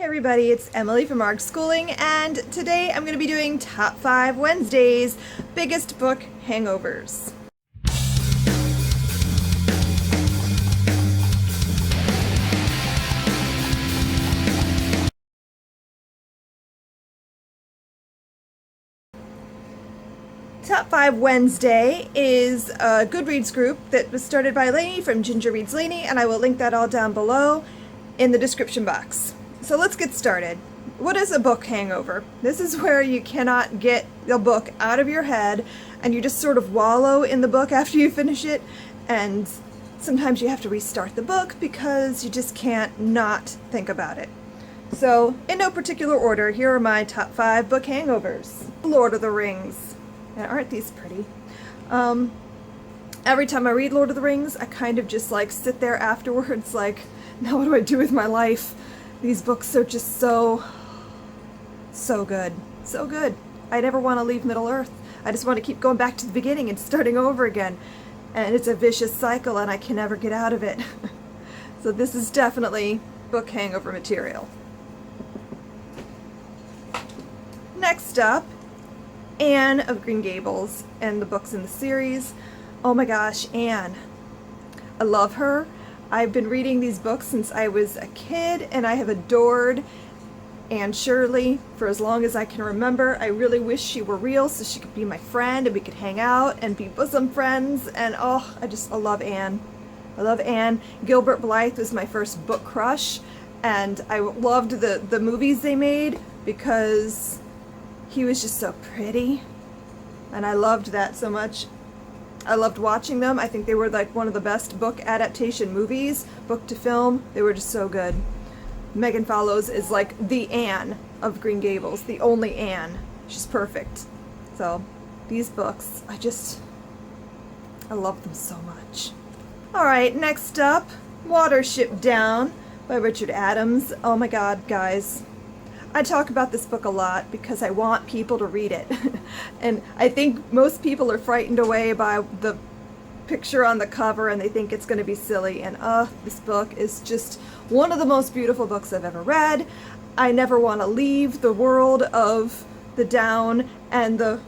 Hey everybody, it's Emily from ARG Schooling, and today I'm going to be doing Top 5 Wednesdays, Biggest Book Hangovers. Top 5 Wednesday is a Goodreads group that was started by Lainey from Ginger Reads Lainey, and I will link that all down below in the description box. So let's get started. What is a book hangover? This is where you cannot get the book out of your head and you just sort of wallow in the book after you finish it, and sometimes you have to restart the book because you just can't not think about it. So, in no particular order, here are my top 5 book hangovers. Lord of the Rings. And aren't these pretty? Every time I read Lord of the Rings, I kind of just like sit there afterwards like, now what do I do with my life? These books are just so good. So good. I never want to leave Middle Earth. I just want to keep going back to the beginning and starting over again. And it's a vicious cycle and I can never get out of it. So this is definitely book hangover material. Next up, Anne of Green Gables and the books in the series. Oh my gosh, Anne. I love her. I've been reading these books since I was a kid, and I have adored Anne Shirley for as long as I can remember. I really wish she were real so she could be my friend and we could hang out and be bosom friends, and oh, I love Anne. I love Anne. Gilbert Blythe was my first book crush, and I loved the movies they made because he was just so pretty, and I loved that so much. I loved watching them. I think they were like one of the best book adaptation movies, book to film. They were just so good. Megan Follows is like the Anne of Green Gables, the only Anne. She's perfect. So these books, I love them so much. Alright, next up, Watership Down by Richard Adams. Oh my god, guys. I talk about this book a lot because I want people to read it. And I think most people are frightened away by the picture on the cover and they think it's going to be silly. And this book is just one of the most beautiful books I've ever read. I never want to leave the world of the Down and the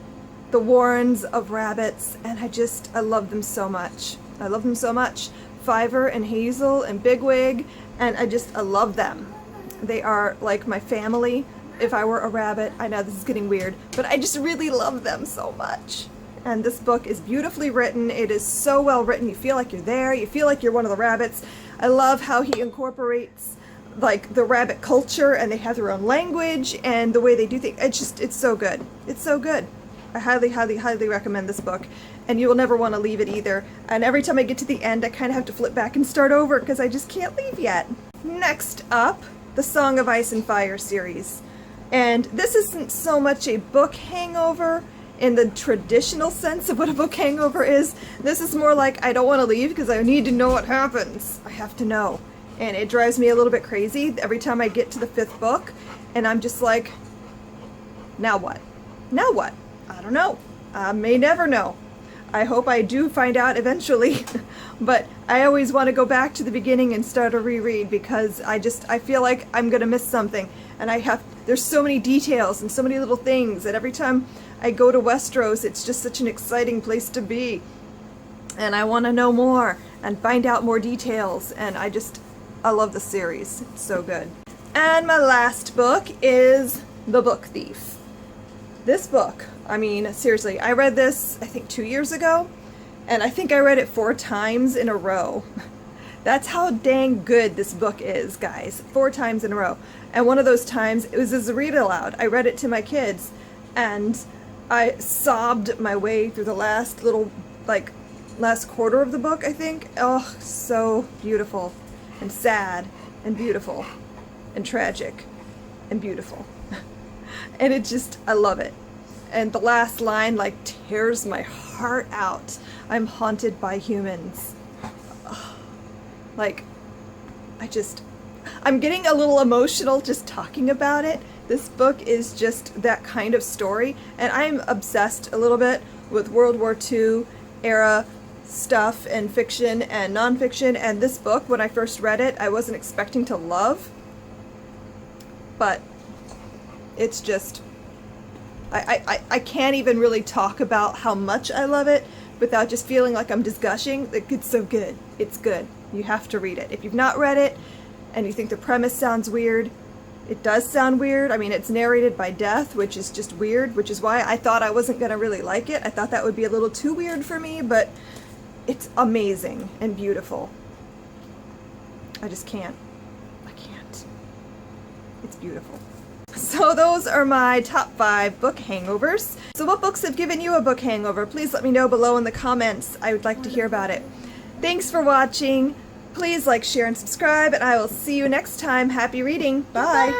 warrens of rabbits, and I love them so much. I love them so much. Fiver and Hazel and Bigwig, and I love them. They are like my family. If I were a rabbit, I know this is getting weird, but I just really love them so much. And this book is beautifully written. It is so well written. You feel like you're there. You feel like you're one of the rabbits. I love how he incorporates like the rabbit culture, and they have their own language and the way they do things. It's so good. It's so good. I highly, highly, highly recommend this book, and you will never want to leave it either. And every time I get to the end, I kind of have to flip back and start over because I just can't leave yet. Next up, the Song of Ice and Fire series. And this isn't so much a book hangover in the traditional sense of what a book hangover is. This is more like I don't want to leave because I need to know what happens. I have to know. And it drives me a little bit crazy every time I get to the 5th book, and I'm just like, now what? Now what? I don't know. I may never know. I hope I do find out eventually, but I always want to go back to the beginning and start a reread because I feel like I'm going to miss something, and there's so many details and so many little things, and every time I go to Westeros, it's just such an exciting place to be, and I want to know more and find out more details, and I love the series. It's so good. And my last book is The Book Thief. This book, I mean, seriously, I read this, I think 2 years ago, and I think I read it 4 times in a row. That's how dang good this book is, guys. 4 times in a row. And one of those times, it was as a read aloud. I read it to my kids, and I sobbed my way through the last quarter of the book, I think. Oh, so beautiful, and sad, and beautiful, and tragic, and beautiful. And I love it. And the last line like tears my heart out. I'm haunted by humans. I'm getting a little emotional just talking about it. This book is just that kind of story, and I'm obsessed a little bit with World War II era stuff and fiction and nonfiction, and this book, when I first read it, I wasn't expecting to love. but it's just, I can't even really talk about how much I love it without just feeling like I'm just gushing. Like, it's so good. It's good. You have to read it. If you've not read it and you think the premise sounds weird, it does sound weird. I mean, it's narrated by Death, which is just weird, which is why I thought I wasn't going to really like it. I thought that would be a little too weird for me, but it's amazing and beautiful. I just can't. I can't. It's beautiful. So those are my top 5 book hangovers. So what books have given you a book hangover? Please let me know below in the comments. I would like to hear about it. Thanks for watching. Please like, share, and subscribe, and I will see you next time. Happy reading. Bye.